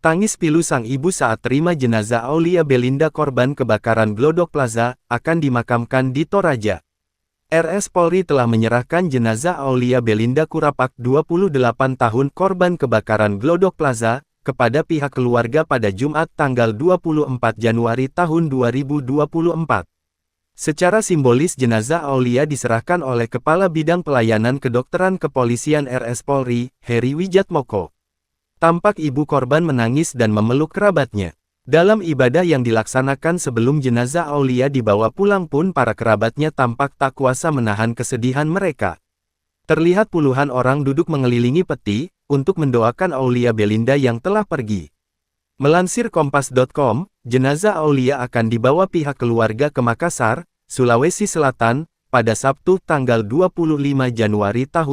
Tangis pilu sang ibu saat terima jenazah Aulia Belinda korban kebakaran Glodok Plaza, akan dimakamkan di Toraja. RS Polri telah menyerahkan jenazah Aulia Belinda Kurapak 28 tahun korban kebakaran Glodok Plaza, kepada pihak keluarga pada Jumat tanggal 24 Januari tahun 2024. Secara simbolis jenazah Aulia diserahkan oleh Kepala Bidang Pelayanan Kedokteran Kepolisian RS Polri, Heri Wijatmoko. Tampak ibu korban menangis dan memeluk kerabatnya. Dalam ibadah yang dilaksanakan sebelum jenazah Aulia dibawa pulang pun para kerabatnya tampak tak kuasa menahan kesedihan mereka. Terlihat puluhan orang duduk mengelilingi peti, untuk mendoakan Aulia Belinda yang telah pergi. Melansir Kompas.com, jenazah Aulia akan dibawa pihak keluarga ke Makassar, Sulawesi Selatan, pada Sabtu tanggal 25 Januari tahun